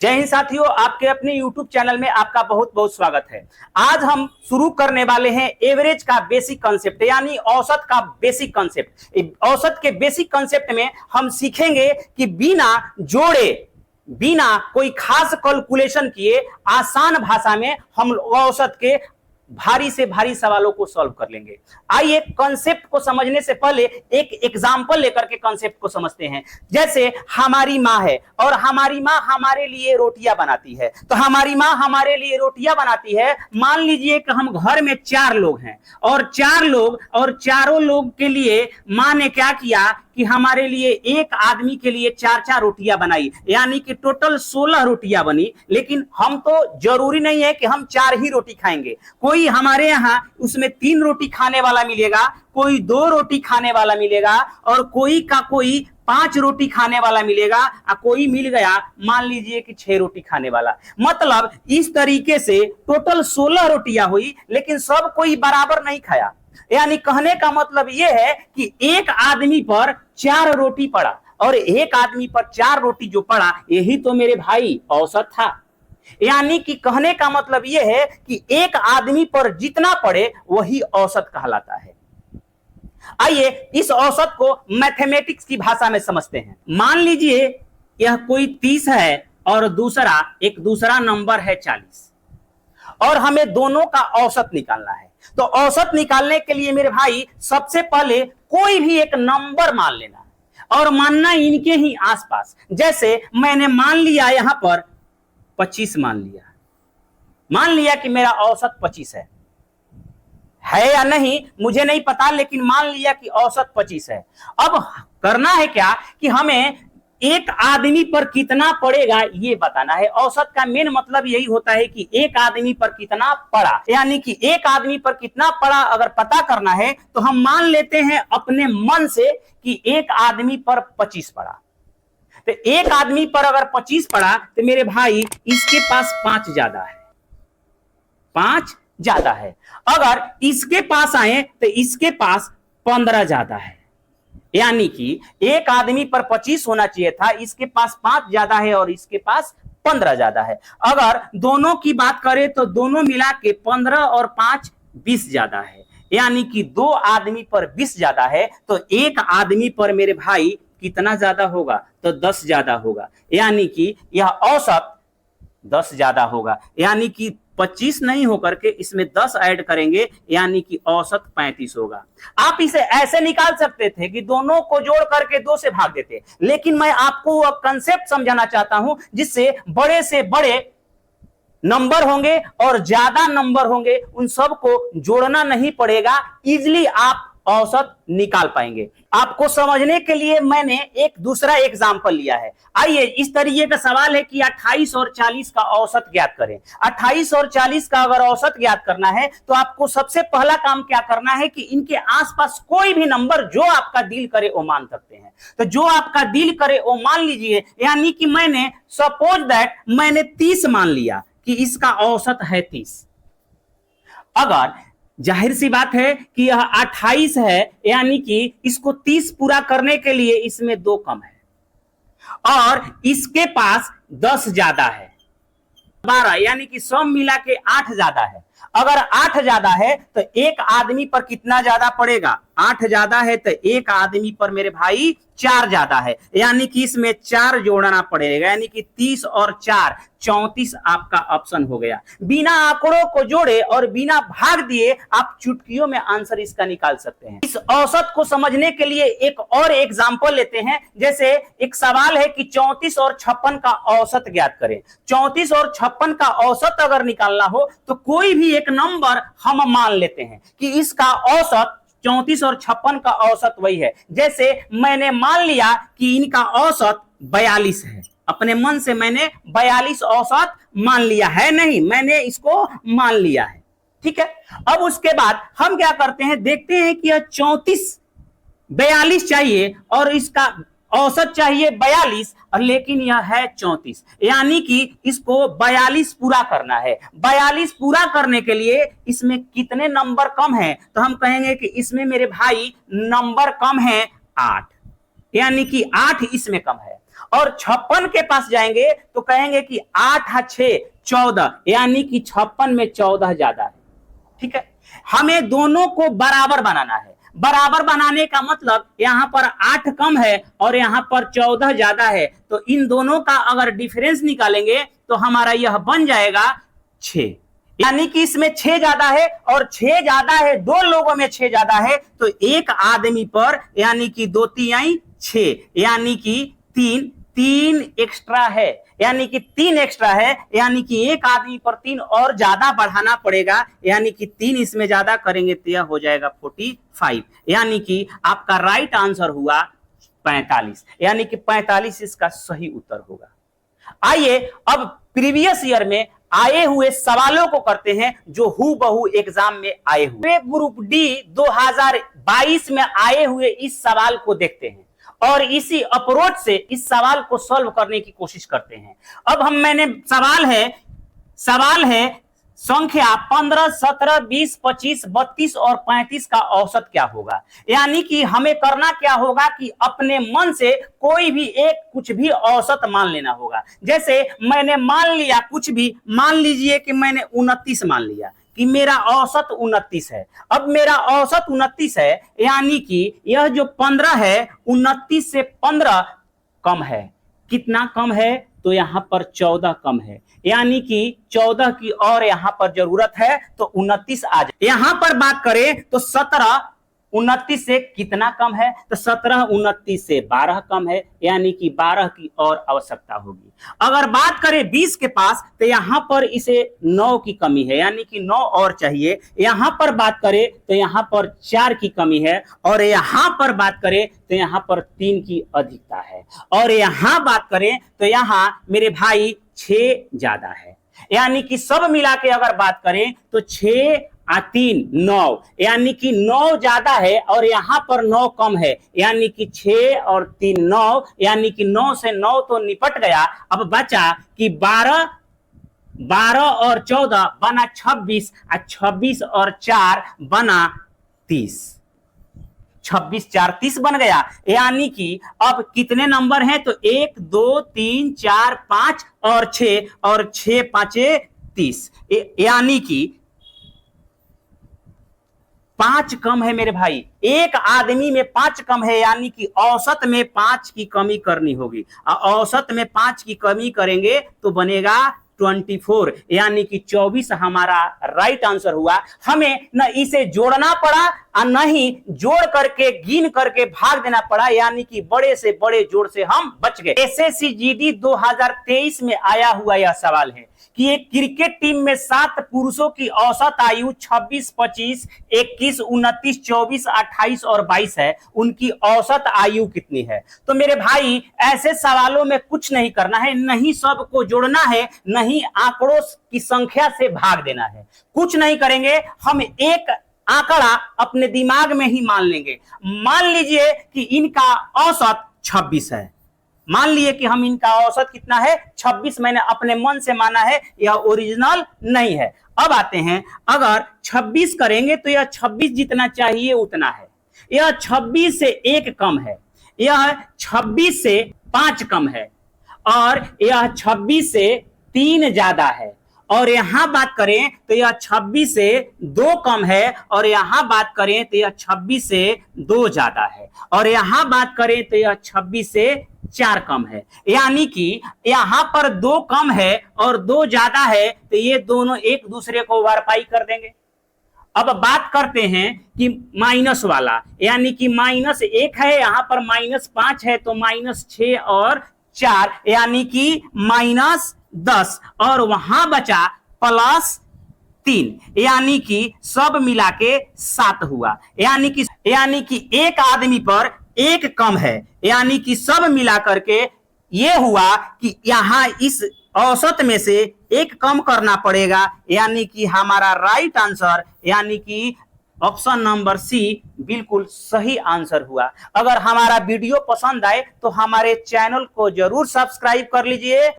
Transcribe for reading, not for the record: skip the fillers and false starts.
जय हिंद साथियों, आपके अपने YouTube चैनल में आपका बहुत बहुत स्वागत है। आज हम शुरू करने वाले हैं एवरेज का बेसिक कॉन्सेप्ट, यानी औसत का बेसिक कॉन्सेप्ट। औसत के बेसिक कॉन्सेप्ट में हम सीखेंगे कि बिना जोड़े, बिना कोई खास कैलकुलेशन किए आसान भाषा में हम औसत के भारी से भारी सवालों को सॉल्व कर लेंगे। आइए कॉन्सेप्ट को समझने से पहले एक एग्जांपल लेकर के कॉन्सेप्ट को समझते हैं। जैसे हमारी माँ है और हमारी माँ हमारे लिए रोटियां बनाती है। तो हमारी माँ हमारे लिए रोटियां बनाती है। मान लीजिए कि हम घर में 4 लोग हैं और 4 लोग और चारों लोग के लिए माँ ने क्या किया कि हमारे लिए एक आदमी के लिए 4-4 रोटियां बनाई, यानी कि टोटल 16 रोटियां बनी। लेकिन हम तो जरूरी नहीं है कि हम 4 ही रोटी खाएंगे। कोई हमारे यहाँ उसमें 3 रोटी खाने वाला मिलेगा, कोई 2 रोटी खाने वाला मिलेगा और कोई 5 रोटी खाने वाला मिलेगा और कोई मिल गया मान लीजिए कि 6 रोटी खाने वाला। मतलब इस तरीके से टोटल 16 रोटियां हुई, लेकिन सब कोई बराबर नहीं खाया। यानी कहने का मतलब यह है कि एक आदमी पर 4 रोटी पड़ा और एक आदमी पर 4 रोटी जो पड़ा, यही तो मेरे भाई औसत था। यानी कि कहने का मतलब यह है कि एक आदमी पर जितना पड़े वही औसत कहलाता है। आइए इस औसत को मैथमेटिक्स की भाषा में समझते हैं। मान लीजिए यह कोई 30 है और दूसरा नंबर है 40 और हमें दोनों का औसत निकालना है। तो औसत निकालने के लिए मेरे भाई सबसे पहले कोई भी एक नंबर मान लेना और मानना इनके ही आसपास। जैसे मैंने मान लिया यहां पर 25 मान लिया कि मेरा औसत 25 है या नहीं मुझे नहीं पता, लेकिन मान लिया कि औसत 25 है। अब करना है क्या कि हमें एक आदमी पर कितना पड़ेगा ये बताना है। औसत का मेन मतलब यही होता है कि एक आदमी पर कितना पड़ा, यानी कि एक आदमी पर कितना पड़ा अगर पता करना है तो हम मान लेते हैं अपने मन से कि एक आदमी पर 25 पड़ा। तो एक आदमी पर अगर 25 पड़ा तो मेरे भाई इसके पास 5 ज्यादा है, 5 ज्यादा है। अगर इसके पास आए तो इसके पास 15 ज्यादा है, यानी कि एक आदमी पर 25 होना चाहिए था, इसके पास 5 ज्यादा है और इसके पास 15 ज्यादा है। अगर दोनों की बात करें तो दोनों मिला के 15 और 5 20 ज्यादा है, यानी कि 2 आदमी पर 20 ज्यादा है। तो एक आदमी पर मेरे भाई कितना ज्यादा होगा तो 10 ज्यादा होगा, यानी कि यह औसत 10 ज्यादा होगा। यानी कि 25 नहीं होकर के इसमें 10 ऐड करेंगे, यानी कि औसत 35 होगा। आप इसे ऐसे निकाल सकते थे कि दोनों को जोड़ करके 2 से भाग देते, लेकिन मैं आपको वह कंसेप्ट समझाना चाहता हूं जिससे बड़े से बड़े नंबर होंगे और ज्यादा नंबर होंगे, उन सबको जोड़ना नहीं पड़ेगा, इजिली आप औसत निकाल पाएंगे। आपको समझने के लिए मैंने एक दूसरा एग्जांपल लिया है। आइए इस तरीके का सवाल है कि 28 और 40 का औसत ज्ञात करें। 28 और 40 का अगर औसत ज्ञात करना है तो आपको सबसे पहला काम क्या करना है कि इनके आसपास कोई भी नंबर जो आपका दिल करे वो मान सकते हैं। तो जो आपका दिल करे वो मान लीजिए, यानी कि मैंने सपोज दैट मैंने 30 मान लिया कि इसका औसत है 30। अगर जाहिर सी बात है कि यह 28 है, यानी कि इसको 30 पूरा करने के लिए इसमें 2 कम है और इसके पास 10 ज्यादा है, 12, यानी कि सब मिला के 8 ज्यादा है। अगर 8 ज्यादा है तो एक आदमी पर कितना ज्यादा पड़ेगा, 8 ज्यादा है तो एक आदमी पर मेरे भाई 4 ज्यादा है, यानी कि इसमें 4 जोड़ना पड़ेगा, यानी कि 30 और 4 34 आपका ऑप्शन हो गया। बिना आंकड़ों को जोड़े और बिना भाग दिए आप चुटकियों में आंसर इसका निकाल सकते हैं। इस औसत को समझने के लिए एक और एग्जांपल लेते हैं। जैसे एक सवाल है कि 34 और 56 का औसत ज्ञात करें। 34 और 56 का औसत अगर निकालना हो तो कोई भी एक नंबर हम मान लेते हैं कि इसका औसत 34 और 56 का औसत वही है। जैसे मैंने मान लिया कि इनका औसत 42 है, अपने मन से मैंने 42 औसत मान लिया है, नहीं मैंने इसको मान लिया है, ठीक है। अब उसके बाद हम क्या करते हैं, देखते हैं कि यह 42 चाहिए और इसका औसत चाहिए 42, लेकिन यह है 34, यानी कि इसको 42 पूरा करना है। 42 पूरा करने के लिए इसमें कितने नंबर कम है, तो हम कहेंगे कि इसमें मेरे भाई नंबर कम है 8, यानी कि 8 इसमें कम है। और 56 के पास जाएंगे तो कहेंगे कि 8 6 14, यानी कि 56 में 14 ज्यादा है। ठीक है, हमें दोनों को बराबर बनाना है। बराबर बनाने का मतलब यहां पर 8 कम है और यहां पर 14 ज्यादा है, तो इन दोनों का अगर डिफरेंस निकालेंगे तो हमारा यह बन जाएगा 6, यानी कि इसमें 6 ज्यादा है और 6 ज्यादा है, 2 लोगों में 6 ज्यादा है, तो एक आदमी पर यानी कि 2 3 6, यानी कि 3 एक्स्ट्रा है, यानी कि 3 एक्स्ट्रा है, यानी कि एक आदमी पर 3 और ज्यादा बढ़ाना पड़ेगा, यानी कि 3 इसमें ज्यादा करेंगे तो यह हो जाएगा 45, यानी कि आपका राइट आंसर हुआ 45, यानी कि 45 इसका सही उत्तर होगा। आइए अब प्रीवियस ईयर में आए हुए सवालों को करते हैं जो हूबहू एग्जाम में आए हुए। ग्रुप डी 2022 में आए हुए इस सवाल को देखते हैं और इसी अप्रोच से इस सवाल को सॉल्व करने की कोशिश करते हैं। अब मैंने सवाल है संख्या 15, 17, 20, 25, 32 और 35 का औसत क्या होगा। यानी कि हमें करना क्या होगा कि अपने मन से कोई भी एक कुछ भी औसत मान लेना होगा। जैसे मैंने मान लिया कुछ भी, मान लीजिए कि मैंने 29 मान लिया कि मेरा औसत 29 है। अब मेरा औसत 29 है, यानी कि यह जो 15 है 29 से 15 कम है। कितना कम है? तो यहां पर 14 कम है, यानी कि 14 की और यहां पर जरूरत है, तो 29 आ जाए। यहां पर बात करें तो 17 29 से कितना कम है? तो 17 29 से 12 कम है, यानी कि 12 की और आवश्यकता होगी। अगर बात करें 20 के पास तो यहां पर इसे 9 की कमी है, यानी कि 9 और चाहिए। यहां पर बात करें तो यहां पर 4 की कमी है, और यहां पर बात करें तो यहां पर 3 की अधिकता है, और यहां बात करें तो यहां मेरे भाई 6 ज्यादा है। यानी कि सब मिला के अगर बात करें तो 6 3 9, यानी कि 9 ज्यादा है और यहां पर 9 कम है, यानी कि 6 और 3 9, यानी कि 9 से 9 तो निपट गया। अब बचा कि 12 और 14 बना 26, 26 और 4 बना 30, 26 4 30 बन गया। यानी कि अब कितने नंबर हैं? तो 1 2 3 4 5 और 6, और 6 5 30, यानी कि 5 कम है मेरे भाई। एक आदमी में 5 कम है, यानी कि औसत में 5 की कमी करनी होगी। औसत में 5 की कमी करेंगे तो बनेगा 24, यानी कि 24 हमारा राइट आंसर हुआ। हमें न इसे जोड़ना पड़ा और न ही जोड़ करके गिन करके भाग देना पड़ा, यानी कि बड़े से बड़े जोड़ से हम बच गए। एसएससी जीडी 2023 में आया हुआ यह सवाल है कि एक क्रिकेट टीम में 7 पुरुषों की औसत आयु 26, 25, 21, 29, 24, 28 और 22 है। उनकी औसत आयु कितनी है? तो मेरे भाई ऐसे सवालों में कुछ नहीं करना है, नहीं सबको जोड़ना है, नहीं आंकड़ों की संख्या से भाग देना है। कुछ नहीं करेंगे, हम एक आंकड़ा अपने दिमाग में ही मान लेंगे। मान लीजिए कि इनका औसत 26 है। मान लिए कि हम इनका औसत कितना है? 26 मैंने अपने मन से माना है, यह ओरिजिनल नहीं है। अब आते हैं, अगर 26 करेंगे तो यह 26 जितना चाहिए उतना है। यह 26 से 1 कम है, यह 26 से 5 कम है, और यह 26 से 3 ज्यादा है, और यहां बात करें तो यह 26 से 2 कम है, और यहां बात करें तो यह 26 से 2 ज्यादा है, और यहां बात करें तो यह 26 से 4 कम है। यानी कि यहां पर 2 कम है और 2 ज्यादा है, तो ये दोनों एक दूसरे को भरपाई कर देंगे। अब बात करते हैं कि माइनस वाला, यानी कि -1 है, यहां पर -5 है, तो -6 और 4, यानी कि -10, और वहां बचा +3, यानी कि सब मिला के 7 हुआ। यानी कि एक आदमी पर 1 कम है, यानी कि सब मिला करके ये हुआ कि यहां इस औसत में से 1 कम करना पड़ेगा, यानी कि हमारा राइट आंसर यानी कि ऑप्शन नंबर सी बिल्कुल सही आंसर हुआ। अगर हमारा वीडियो पसंद आए तो हमारे चैनल को जरूर सब्सक्राइब कर लीजिए।